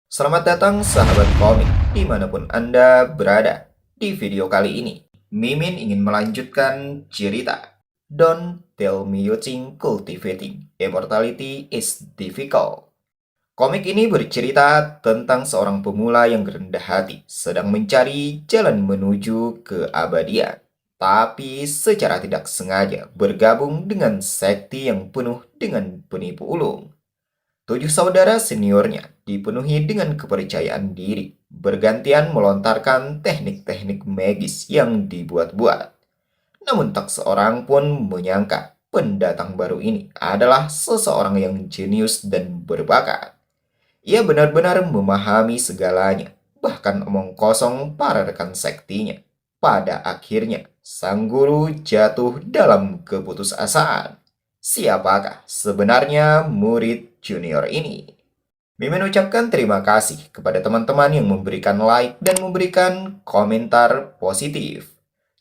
Selamat datang sahabat komik dimanapun Anda berada. Di video kali ini, Mimin ingin melanjutkan cerita Don't Tell Me You Think Cultivating Immortality is Difficult. Komik ini bercerita tentang seorang pemula yang rendah hati sedang mencari jalan menuju keabadian. Tapi secara tidak sengaja bergabung dengan sekte yang penuh dengan penipu ulung. Tujuh saudara seniornya dipenuhi dengan kepercayaan diri, bergantian melontarkan teknik-teknik magis yang dibuat-buat. Namun tak seorang pun menyangka pendatang baru ini adalah seseorang yang jenius dan berbakat. Ia benar-benar memahami segalanya, bahkan omong kosong para rekan sektinya. Pada akhirnya, sang guru jatuh dalam keputusasaan. Siapakah sebenarnya murid junior ini? Mimin ucapkan terima kasih kepada teman-teman yang memberikan like dan memberikan komentar positif.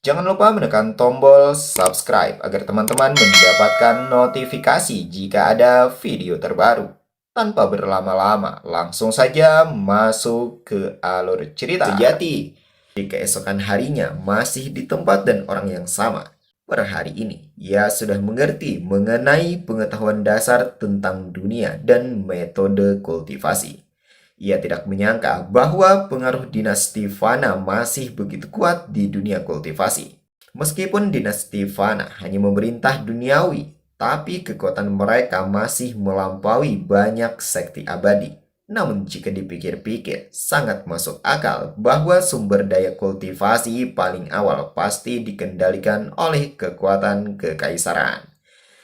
Jangan lupa menekan tombol subscribe agar teman-teman mendapatkan notifikasi jika ada video terbaru. Tanpa berlama-lama, langsung saja masuk ke alur cerita. Sejati, di keesokan harinya masih di tempat dan orang yang sama. Per hari ini, ia sudah mengerti mengenai pengetahuan dasar tentang dunia dan metode kultivasi. Ia tidak menyangka bahwa pengaruh dinasti Fana masih begitu kuat di dunia kultivasi. Meskipun dinasti Fana hanya memerintah duniawi, tapi kekuatan mereka masih melampaui banyak sekte abadi. Namun jika dipikir-pikir, sangat masuk akal bahwa sumber daya kultivasi paling awal pasti dikendalikan oleh kekuatan kekaisaran.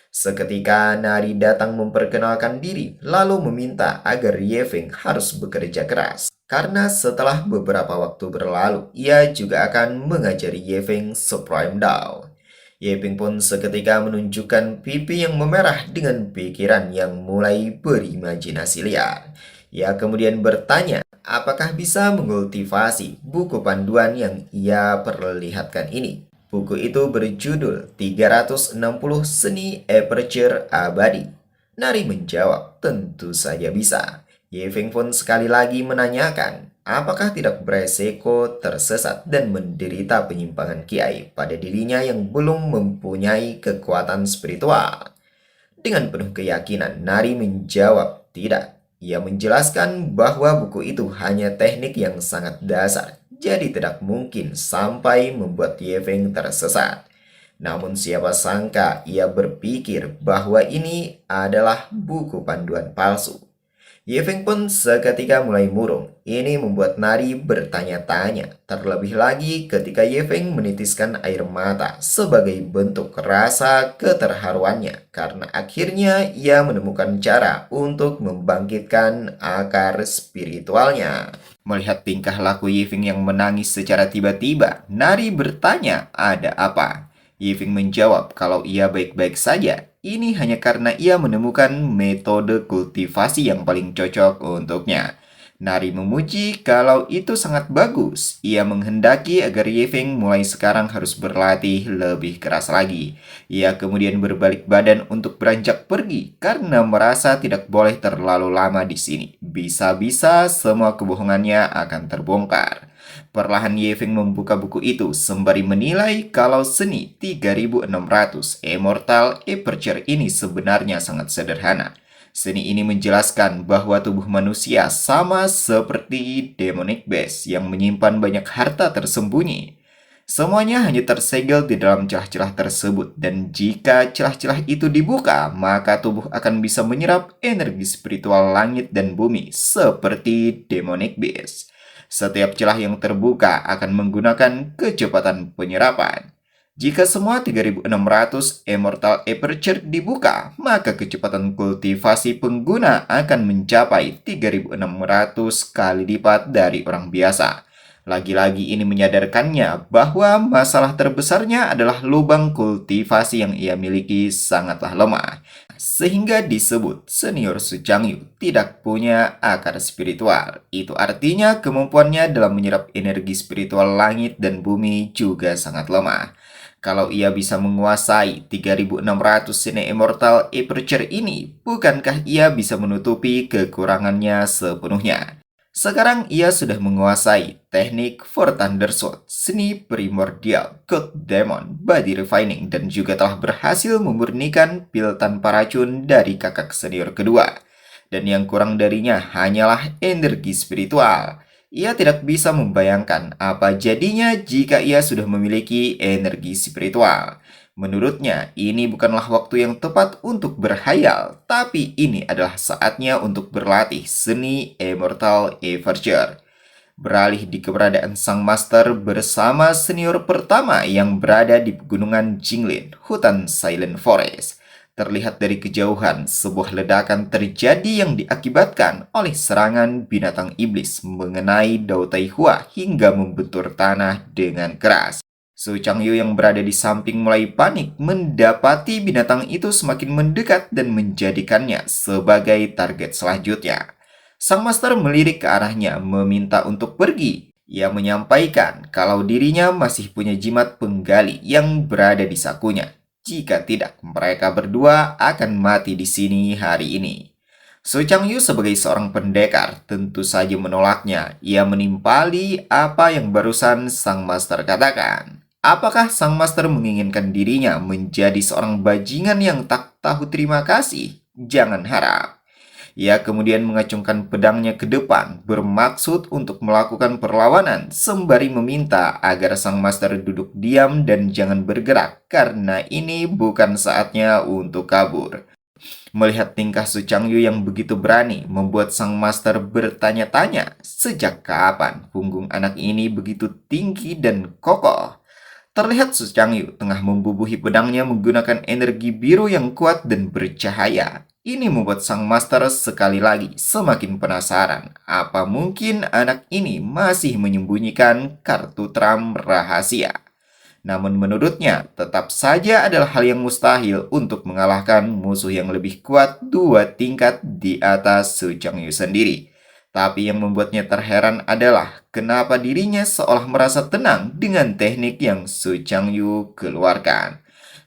Seketika Nari datang memperkenalkan diri, lalu meminta agar Yeveng harus bekerja keras. Karena setelah beberapa waktu berlalu, ia juga akan mengajari Yeveng Supreme Down. Yeveng pun seketika menunjukkan pipi yang memerah dengan pikiran yang mulai berimajinasi liar. Ia kemudian bertanya, apakah bisa mengkultivasi buku panduan yang ia perlihatkan ini. Buku itu berjudul 360 Seni Aperture Abadi. Nari menjawab, tentu saja bisa. Yeveng pun sekali lagi menanyakan, apakah tidak beresiko tersesat dan menderita penyimpangan kiai pada dirinya yang belum mempunyai kekuatan spiritual. Dengan penuh keyakinan, Nari menjawab tidak. Ia menjelaskan bahwa buku itu hanya teknik yang sangat dasar, jadi tidak mungkin sampai membuat Yeveng tersesat. Namun siapa sangka ia berpikir bahwa ini adalah buku panduan palsu. Yeveng pun seketika mulai murung. Ini membuat Nari bertanya-tanya. Terlebih lagi ketika Yeveng menitiskan air mata sebagai bentuk rasa keterharuannya. Karena akhirnya ia menemukan cara untuk membangkitkan akar spiritualnya. Melihat tingkah laku Yeveng yang menangis secara tiba-tiba, Nari bertanya, ada apa? Yeveng menjawab kalau ia baik-baik saja. Ini hanya karena ia menemukan metode kultivasi yang paling cocok untuknya. Nari memuji kalau itu sangat bagus. Ia menghendaki agar Yeveng mulai sekarang harus berlatih lebih keras lagi. Ia kemudian berbalik badan untuk beranjak pergi karena merasa tidak boleh terlalu lama di sini. Bisa-bisa semua kebohongannya akan terbongkar. Perlahan Yeveng membuka buku itu sembari menilai kalau seni 3600 Immortal Aperture ini sebenarnya sangat sederhana. Seni ini menjelaskan bahwa tubuh manusia sama seperti demonic beast yang menyimpan banyak harta tersembunyi. Semuanya hanya tersegel di dalam celah-celah tersebut, dan jika celah-celah itu dibuka, maka tubuh akan bisa menyerap energi spiritual langit dan bumi seperti demonic beast. Setiap celah yang terbuka akan menggunakan kecepatan penyerapan. Jika semua 3600 Immortal Aperture dibuka, maka kecepatan kultivasi pengguna akan mencapai 3600 kali lipat dari orang biasa. Lagi-lagi ini menyadarkannya bahwa masalah terbesarnya adalah lubang kultivasi yang ia miliki sangatlah lemah. Sehingga disebut senior Suchangyu tidak punya akar spiritual. Itu artinya kemampuannya dalam menyerap energi spiritual langit dan bumi juga sangat lemah. Kalau ia bisa menguasai 3600 Seni Immortal Aperture ini, bukankah ia bisa menutupi kekurangannya sepenuhnya? Sekarang ia sudah menguasai teknik For Thunder Sword, seni primordial, God Demon, Body Refining, dan juga telah berhasil memurnikan pil tanpa racun dari kakak senior kedua. Dan yang kurang darinya hanyalah energi spiritual. Ia tidak bisa membayangkan apa jadinya jika ia sudah memiliki energi spiritual. Menurutnya, ini bukanlah waktu yang tepat untuk berhayal, tapi ini adalah saatnya untuk berlatih seni Immortal Avenger. Beralih di keberadaan sang master bersama senior pertama yang berada di pegunungan Jinglin, hutan Silent Forest. Terlihat dari kejauhan, sebuah ledakan terjadi yang diakibatkan oleh serangan binatang iblis mengenai Dao Taihua hingga membentur tanah dengan keras. Su Changyu yang berada di samping mulai panik mendapati binatang itu semakin mendekat dan menjadikannya sebagai target selanjutnya. Sang master melirik ke arahnya meminta untuk pergi. Ia menyampaikan kalau dirinya masih punya jimat penggali yang berada di sakunya. Jika tidak, mereka berdua akan mati di sini hari ini. Su Changyu sebagai seorang pendekar tentu saja menolaknya. Ia menimpali apa yang barusan sang master katakan. Apakah sang master menginginkan dirinya menjadi seorang bajingan yang tak tahu terima kasih? Jangan harap. Ia kemudian mengacungkan pedangnya ke depan, bermaksud untuk melakukan perlawanan, sembari meminta agar sang master duduk diam dan jangan bergerak, karena ini bukan saatnya untuk kabur. Melihat tingkah Su Changyu yang begitu berani, membuat sang master bertanya-tanya, sejak kapan punggung anak ini begitu tinggi dan kokoh? Terlihat Su Changyu tengah membubuhi pedangnya menggunakan energi biru yang kuat dan bercahaya. Ini membuat sang master sekali lagi semakin penasaran. Apa mungkin anak ini masih menyembunyikan kartu trump rahasia? Namun menurutnya, tetap saja adalah hal yang mustahil untuk mengalahkan musuh yang lebih kuat 2 tingkat di atas Su Changyu sendiri. Tapi yang membuatnya terheran adalah kenapa dirinya seolah merasa tenang dengan teknik yang Su Changyu keluarkan.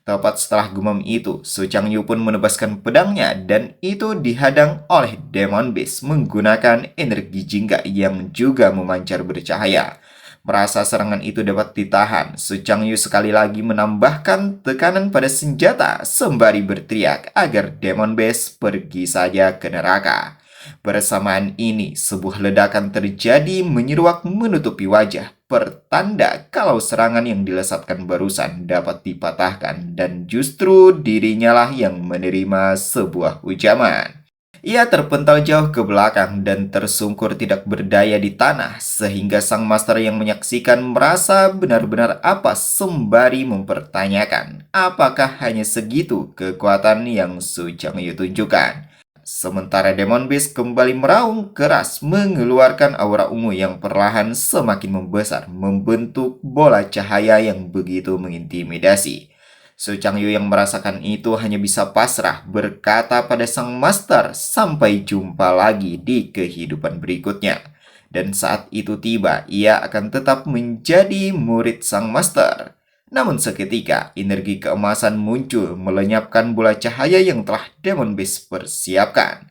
Tepat setelah gumam itu, Su Changyu pun menebaskan pedangnya dan itu dihadang oleh Demon Beast menggunakan energi jingga yang juga memancar bercahaya. Merasa serangan itu dapat ditahan, Su Changyu sekali lagi menambahkan tekanan pada senjata sembari berteriak agar Demon Beast pergi saja ke neraka. Bersamaan ini, sebuah ledakan terjadi menyeruak menutupi wajah, pertanda kalau serangan yang dilesatkan barusan dapat dipatahkan dan justru dirinya lah yang menerima sebuah ujaman. Ia terpental jauh ke belakang dan tersungkur tidak berdaya di tanah, sehingga sang master yang menyaksikan merasa benar-benar apa sembari mempertanyakan apakah hanya segitu kekuatan yang Su Changyu tunjukkan. Sementara Demon Beast kembali meraung keras mengeluarkan aura ungu yang perlahan semakin membesar membentuk bola cahaya yang begitu mengintimidasi. Su Changyu yang merasakan itu hanya bisa pasrah berkata pada sang master sampai jumpa lagi di kehidupan berikutnya. Dan saat itu tiba, ia akan tetap menjadi murid sang master. Namun seketika, energi keemasan muncul melenyapkan bola cahaya yang telah Demon Beast persiapkan.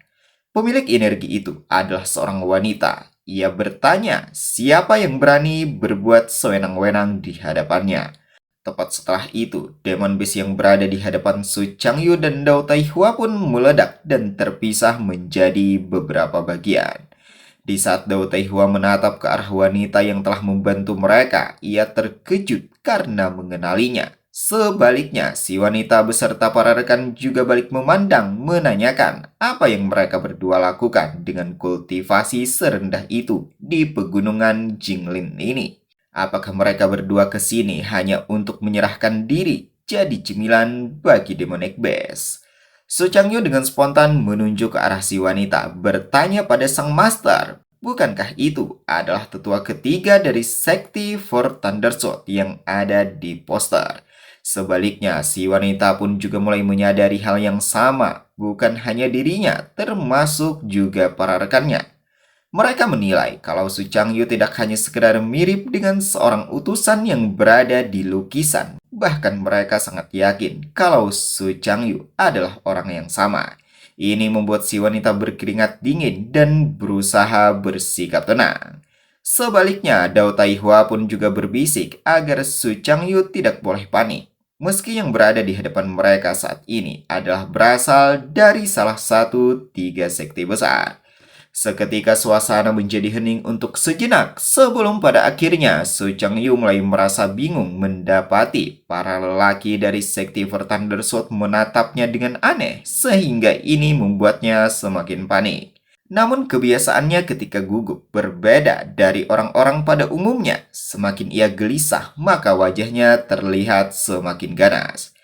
Pemilik energi itu adalah seorang wanita. Ia bertanya, siapa yang berani berbuat sewenang-wenang di hadapannya. Tepat setelah itu, Demon Beast yang berada di hadapan Su Changyu dan Dao Taihua pun meledak dan terpisah menjadi beberapa bagian. Di saat Dao Taihua menatap ke arah wanita yang telah membantu mereka, ia terkejut karena mengenalinya. Sebaliknya, si wanita beserta para rekan juga balik memandang, menanyakan apa yang mereka berdua lakukan dengan kultivasi serendah itu di pegunungan Jinglin ini. Apakah mereka berdua ke sini hanya untuk menyerahkan diri jadi cemilan bagi Demonic Beast? Su Changyu dengan spontan menunjuk ke arah si wanita, bertanya pada sang master, bukankah itu adalah tetua ketiga dari sekti For Thunder Sword yang ada di poster? Sebaliknya, si wanita pun juga mulai menyadari hal yang sama, bukan hanya dirinya, termasuk juga para rekannya. Mereka menilai kalau Su Changyu tidak hanya sekedar mirip dengan seorang utusan yang berada di lukisan. Bahkan mereka sangat yakin kalau Su Changyu adalah orang yang sama. Ini membuat si wanita berkeringat dingin dan berusaha bersikap tenang. Sebaliknya, Dao Taihua pun juga berbisik agar Su Changyu tidak boleh panik. Meski yang berada di hadapan mereka saat ini adalah berasal dari salah satu tiga sekte besar. Seketika suasana menjadi hening untuk sejenak sebelum pada akhirnya Su Changyu mulai merasa bingung mendapati para lelaki dari sekte Thunder Sword menatapnya dengan aneh sehingga ini membuatnya semakin panik. Namun kebiasaannya ketika gugup berbeda dari orang-orang pada umumnya. Semakin ia gelisah, maka wajahnya terlihat semakin ganas.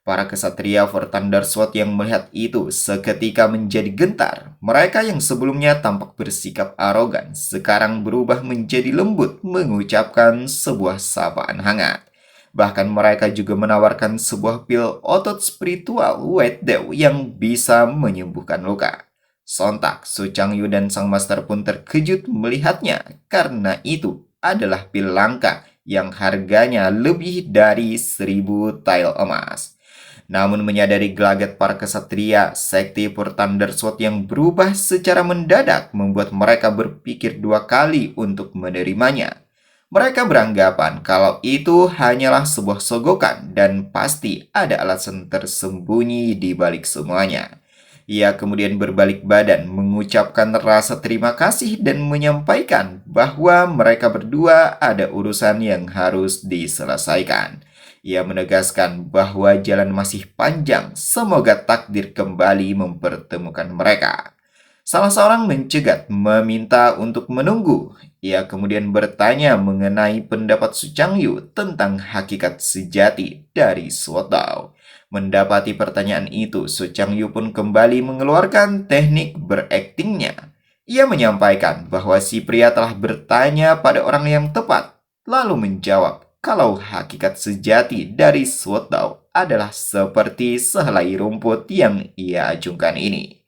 Para kesatria for Thunder Sword yang melihat itu seketika menjadi gentar. Mereka yang sebelumnya tampak bersikap arogan, sekarang berubah menjadi lembut mengucapkan sebuah sapaan hangat. Bahkan mereka juga menawarkan sebuah pil otot spiritual White Dew yang bisa menyembuhkan luka. Sontak, Su Changyu dan sang master pun terkejut melihatnya, karena itu adalah pil langka yang harganya lebih dari 1.000 tile emas. Namun menyadari gelagat para kesatria, sekte Thunder Sword yang berubah secara mendadak membuat mereka berpikir dua kali untuk menerimanya. Mereka beranggapan kalau itu hanyalah sebuah sogokan dan pasti ada alasan tersembunyi di balik semuanya. Ia kemudian berbalik badan mengucapkan rasa terima kasih dan menyampaikan bahwa mereka berdua ada urusan yang harus diselesaikan. Ia menegaskan bahwa jalan masih panjang, semoga takdir kembali mempertemukan mereka. Salah seorang mencegat meminta untuk menunggu. Ia kemudian bertanya mengenai pendapat Su Changyu tentang hakikat sejati dari Sword Dao. Mendapati pertanyaan itu, Su Changyu pun kembali mengeluarkan teknik beraktingnya. Ia menyampaikan bahwa si pria telah bertanya pada orang yang tepat, lalu menjawab kalau hakikat sejati dari Sword Dao adalah seperti sehelai rumput yang ia acungkan ini.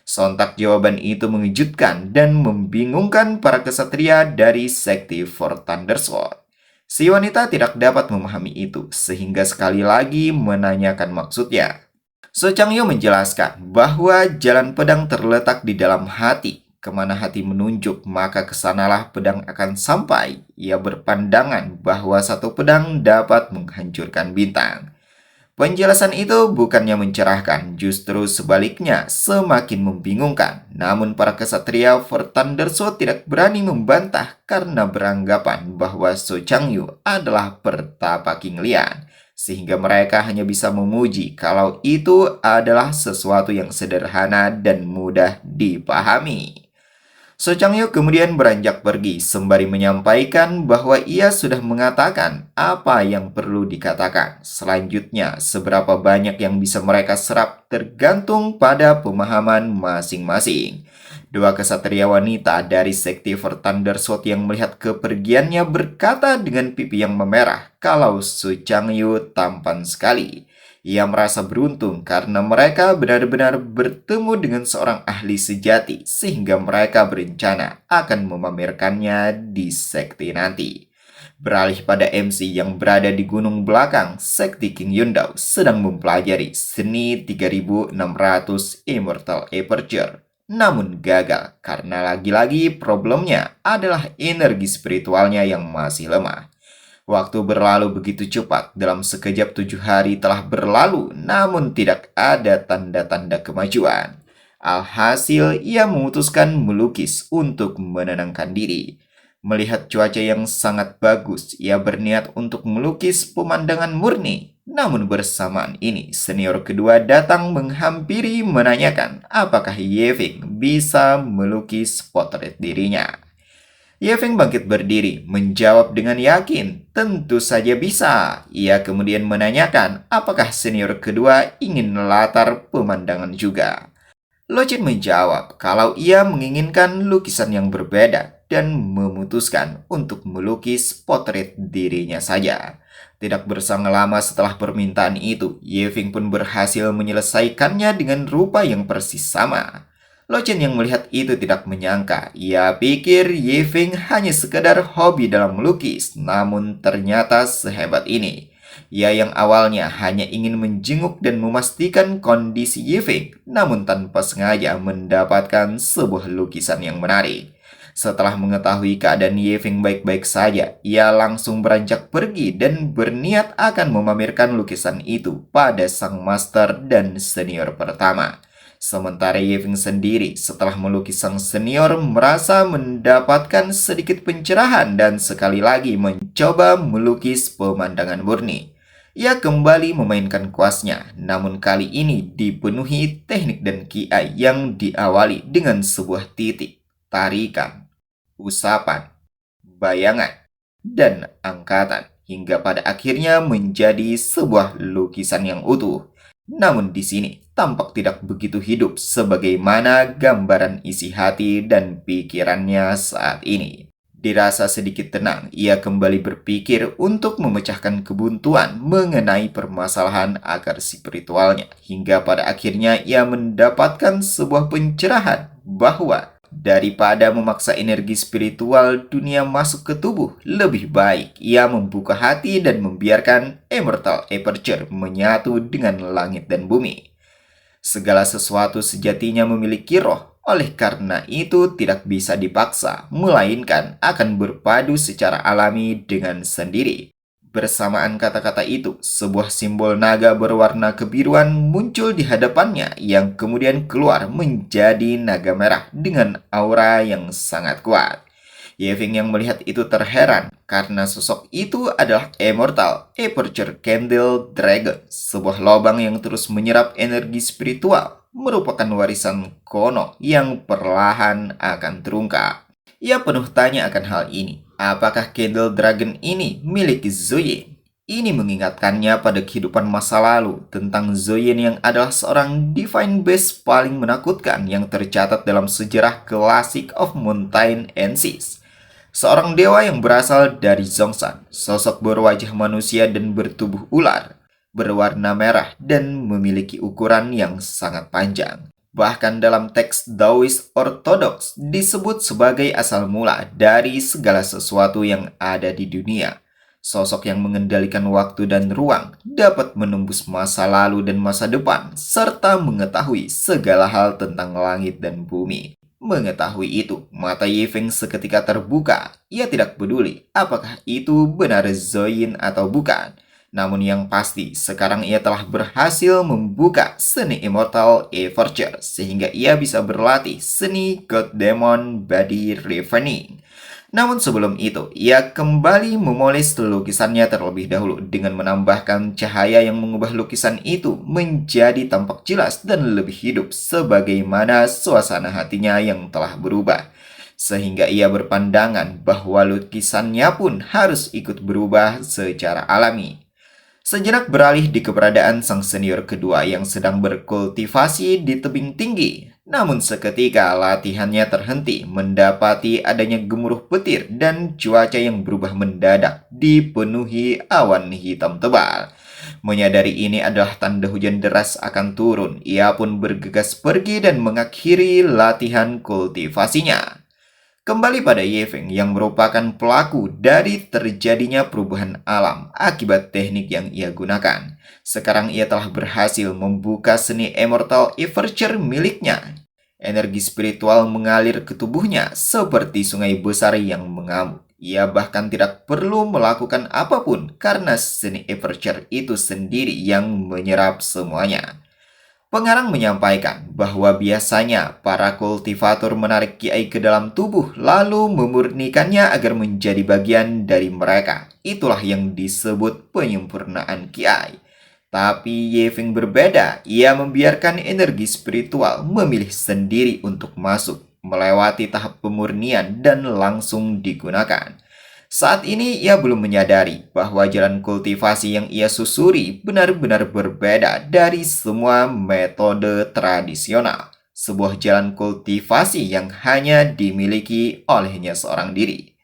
Sontak jawaban itu mengejutkan dan membingungkan para kesatria dari sekte For Thunder Sword. Si wanita tidak dapat memahami itu, sehingga sekali lagi menanyakan maksudnya. So Changyu menjelaskan bahwa jalan pedang terletak di dalam hati. Kemana hati menunjuk, maka kesanalah pedang akan sampai. Ia berpandangan bahwa satu pedang dapat menghancurkan bintang. Penjelasan itu bukannya mencerahkan, justru sebaliknya semakin membingungkan. Namun para kesatria For Thunder Sword tidak berani membantah karena beranggapan bahwa So Changyu adalah pertapa King Lian. Sehingga mereka hanya bisa memuji kalau itu adalah sesuatu yang sederhana dan mudah dipahami. So Changyu kemudian beranjak pergi sembari menyampaikan bahwa ia sudah mengatakan apa yang perlu dikatakan. Selanjutnya, seberapa banyak yang bisa mereka serap tergantung pada pemahaman masing-masing. Dua kesatria wanita dari sekte For Thunder Sword yang melihat kepergiannya berkata dengan pipi yang memerah kalau Su Changyu tampan sekali. Ia merasa beruntung karena mereka benar-benar bertemu dengan seorang ahli sejati sehingga mereka berencana akan memamerkannya di sekte nanti. Beralih pada MC yang berada di gunung belakang, sekte King Yundao sedang mempelajari seni 3600 Immortal Aperture. Namun gagal karena lagi-lagi problemnya adalah energi spiritualnya yang masih lemah. Waktu berlalu begitu cepat, dalam sekejap 7 hari telah berlalu, namun tidak ada tanda-tanda kemajuan. Alhasil, ia memutuskan melukis untuk menenangkan diri. Melihat cuaca yang sangat bagus, ia berniat untuk melukis pemandangan murni. Namun bersamaan ini, senior kedua datang menghampiri menanyakan apakah Yefeng bisa melukis potret dirinya. Yefeng bangkit berdiri, menjawab dengan yakin, tentu saja bisa. Ia kemudian menanyakan apakah senior kedua ingin latar pemandangan juga. Lochin menjawab kalau ia menginginkan lukisan yang berbeda dan memutuskan untuk melukis potret dirinya saja. Tidak berselang lama setelah permintaan itu, Yefeng pun berhasil menyelesaikannya dengan rupa yang persis sama. Lochin yang melihat itu tidak menyangka. Ia pikir Yefeng hanya sekedar hobi dalam melukis, namun ternyata sehebat ini. Ia yang awalnya hanya ingin menjenguk dan memastikan kondisi Yifeng, namun tanpa sengaja mendapatkan sebuah lukisan yang menarik. Setelah mengetahui keadaan Yifeng baik-baik saja, ia langsung beranjak pergi dan berniat akan memamerkan lukisan itu pada sang master dan senior pertama. Sementara Yeving sendiri setelah melukis sang senior merasa mendapatkan sedikit pencerahan dan sekali lagi mencoba melukis pemandangan murni. Ia kembali memainkan kuasnya, namun kali ini dipenuhi teknik dan kiai yang diawali dengan sebuah titik, tarikan, usapan, bayangan, dan angkatan hingga pada akhirnya menjadi sebuah lukisan yang utuh. Namun di sini tampak tidak begitu hidup sebagaimana gambaran isi hati dan pikirannya saat ini. Dirasa sedikit tenang, ia kembali berpikir untuk memecahkan kebuntuan mengenai permasalahan akar spiritualnya. Hingga pada akhirnya ia mendapatkan sebuah pencerahan bahwa daripada memaksa energi spiritual dunia masuk ke tubuh, lebih baik ia membuka hati dan membiarkan Immortal Aperture menyatu dengan langit dan bumi. Segala sesuatu sejatinya memiliki roh, oleh karena itu tidak bisa dipaksa, melainkan akan berpadu secara alami dengan sendiri. Bersamaan kata-kata itu, sebuah simbol naga berwarna kebiruan muncul di hadapannya yang kemudian keluar menjadi naga merah dengan aura yang sangat kuat. Yeving yang melihat itu terheran karena sosok itu adalah Immortal Aperture Candle Dragon, sebuah lubang yang terus menyerap energi spiritual, merupakan warisan kono yang perlahan akan terungkap. Ia penuh tanya akan hal ini. Apakah Candle Dragon ini milik Zoyin? Ini mengingatkannya pada kehidupan masa lalu tentang Zoyin yang adalah seorang Divine Beast paling menakutkan yang tercatat dalam sejarah klasik of Mountain and Seas. Seorang dewa yang berasal dari Zhongshan, sosok berwajah manusia dan bertubuh ular, berwarna merah dan memiliki ukuran yang sangat panjang. Bahkan dalam teks Daoist Ortodoks disebut sebagai asal mula dari segala sesuatu yang ada di dunia. Sosok yang mengendalikan waktu dan ruang dapat menembus masa lalu dan masa depan, serta mengetahui segala hal tentang langit dan bumi. Mengetahui itu, mata Yifeng seketika terbuka. Ia tidak peduli apakah itu benar Zoyin atau bukan. Namun yang pasti, sekarang ia telah berhasil membuka seni Immortal Aperture sehingga ia bisa berlatih seni God Demon Body Refining. Namun sebelum itu, ia kembali memoles lukisannya terlebih dahulu dengan menambahkan cahaya yang mengubah lukisan itu menjadi tampak jelas dan lebih hidup sebagaimana suasana hatinya yang telah berubah. Sehingga ia berpandangan bahwa lukisannya pun harus ikut berubah secara alami. Sejenak beralih di keberadaan sang senior kedua yang sedang berkultivasi di tebing tinggi. Namun seketika latihannya terhenti mendapati adanya gemuruh petir dan cuaca yang berubah mendadak dipenuhi awan hitam tebal. Menyadari ini adalah tanda hujan deras akan turun, ia pun bergegas pergi dan mengakhiri latihan kultivasinya. Kembali pada Yeveng yang merupakan pelaku dari terjadinya perubahan alam akibat teknik yang ia gunakan. Sekarang ia telah berhasil membuka seni Immortal Aperture miliknya. Energi spiritual mengalir ke tubuhnya seperti sungai besar yang mengamuk. Ia bahkan tidak perlu melakukan apapun karena seni Aperture itu sendiri yang menyerap semuanya. Pengarang menyampaikan bahwa biasanya para kultivator menarik kiai ke dalam tubuh lalu memurnikannya agar menjadi bagian dari mereka. Itulah yang disebut penyempurnaan kiai. Tapi Yeving berbeda, ia membiarkan energi spiritual memilih sendiri untuk masuk, melewati tahap pemurnian dan langsung digunakan. Saat ini ia belum menyadari bahwa jalan kultivasi yang ia susuri benar-benar berbeda dari semua metode tradisional. Sebuah jalan kultivasi yang hanya dimiliki olehnya seorang diri.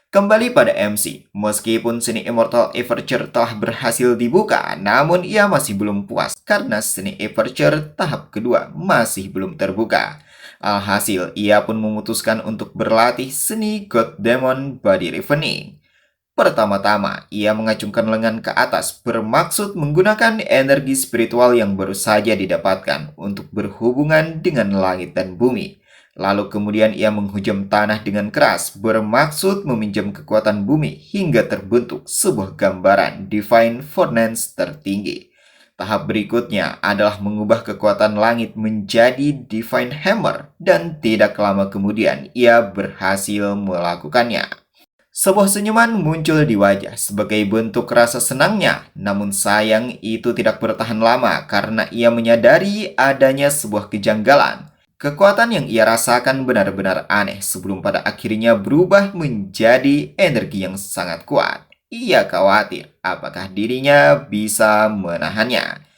Kembali pada MC, meskipun seni Immortal Aperture telah berhasil dibuka, namun ia masih belum puas karena seni Aperture tahap kedua masih belum terbuka. Alhasil, ia pun memutuskan untuk berlatih seni God Demon Body Refining. Pertama-tama, ia mengacungkan lengan ke atas bermaksud menggunakan energi spiritual yang baru saja didapatkan untuk berhubungan dengan langit dan bumi. Lalu kemudian ia menghujam tanah dengan keras bermaksud meminjam kekuatan bumi hingga terbentuk sebuah gambaran Divine Fornance tertinggi. Tahap berikutnya adalah mengubah kekuatan langit menjadi Divine Hammer dan tidak lama kemudian ia berhasil melakukannya. Sebuah senyuman muncul di wajah sebagai bentuk rasa senangnya, namun sayang itu tidak bertahan lama karena ia menyadari adanya sebuah kejanggalan. Kekuatan yang ia rasakan benar-benar aneh sebelum pada akhirnya berubah menjadi energi yang sangat kuat. Ia khawatir apakah dirinya bisa menahannya.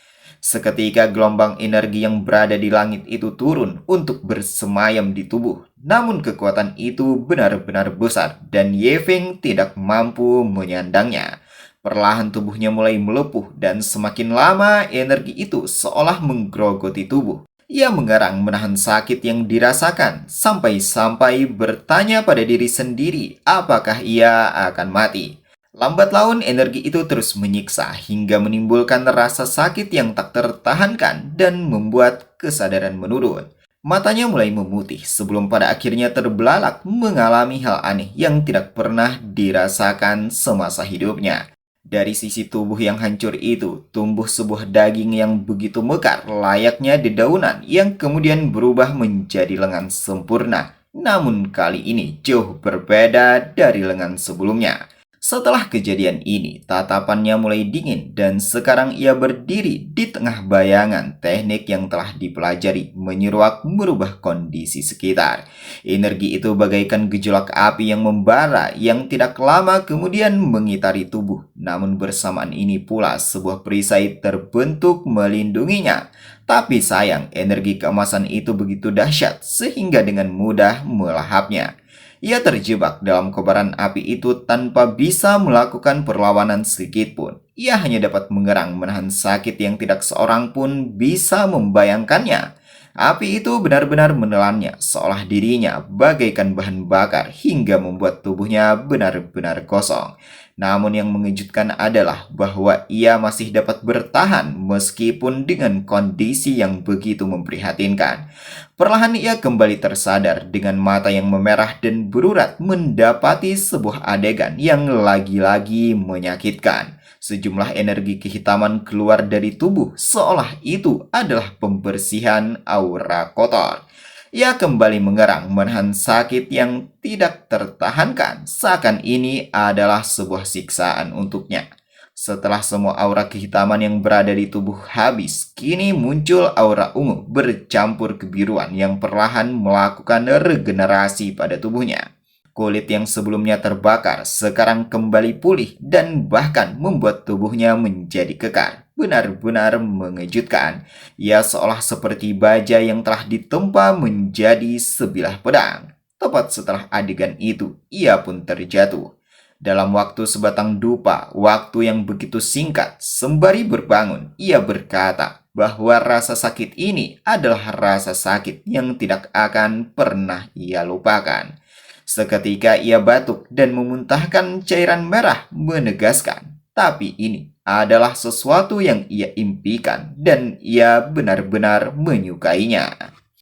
Seketika gelombang energi yang berada di langit itu turun untuk bersemayam di tubuh. Namun kekuatan itu benar-benar besar dan Yefeng tidak mampu menyandangnya. Perlahan tubuhnya mulai melepuh dan semakin lama energi itu seolah menggerogoti tubuh. Ia mengerang menahan sakit yang dirasakan sampai-sampai bertanya pada diri sendiri apakah ia akan mati. Lambat laun energi itu terus menyiksa hingga menimbulkan rasa sakit yang tak tertahankan dan membuat kesadaran menurun. Matanya mulai memutih sebelum pada akhirnya terbelalak mengalami hal aneh yang tidak pernah dirasakan semasa hidupnya. Dari sisi tubuh yang hancur itu, tumbuh sebuah daging yang begitu mekar layaknya dedaunan yang kemudian berubah menjadi lengan sempurna. Namun kali ini jauh berbeda dari lengan sebelumnya. Setelah kejadian ini, tatapannya mulai dingin dan sekarang ia berdiri di tengah bayangan teknik yang telah dipelajari menyeruak merubah kondisi sekitar. Energi itu bagaikan gejolak api yang membara yang tidak lama kemudian mengitari tubuh. Namun bersamaan ini pula sebuah perisai terbentuk melindunginya. Tapi sayang, energi keemasan itu begitu dahsyat sehingga dengan mudah melahapnya. Ia terjebak dalam kobaran api itu tanpa bisa melakukan perlawanan sedikitpun. Ia hanya dapat mengerang menahan sakit yang tidak seorang pun bisa membayangkannya. Api itu benar-benar menelannya, seolah dirinya bagaikan bahan bakar hingga membuat tubuhnya benar-benar kosong. Namun yang mengejutkan adalah bahwa ia masih dapat bertahan meskipun dengan kondisi yang begitu memprihatinkan. Perlahan ia kembali tersadar dengan mata yang memerah dan berurat mendapati sebuah adegan yang lagi-lagi menyakitkan. Sejumlah energi kehitaman keluar dari tubuh seolah itu adalah pembersihan aura kotor. Ia kembali mengerang menahan sakit yang tidak tertahankan seakan ini adalah sebuah siksaan untuknya. Setelah semua aura kehitaman yang berada di tubuh habis, kini muncul aura ungu bercampur kebiruan yang perlahan melakukan regenerasi pada tubuhnya. Kulit yang sebelumnya terbakar sekarang kembali pulih dan bahkan membuat tubuhnya menjadi kekar. Benar-benar mengejutkan. Ia seolah seperti baja yang telah ditempa menjadi sebilah pedang. Tepat setelah adegan itu, ia pun terjatuh. Dalam waktu sebatang dupa, waktu yang begitu singkat, sembari berbangun, ia berkata bahwa rasa sakit ini adalah rasa sakit yang tidak akan pernah ia lupakan. Seketika ia batuk dan memuntahkan cairan merah menegaskan, tapi ini adalah sesuatu yang ia impikan dan ia benar-benar menyukainya.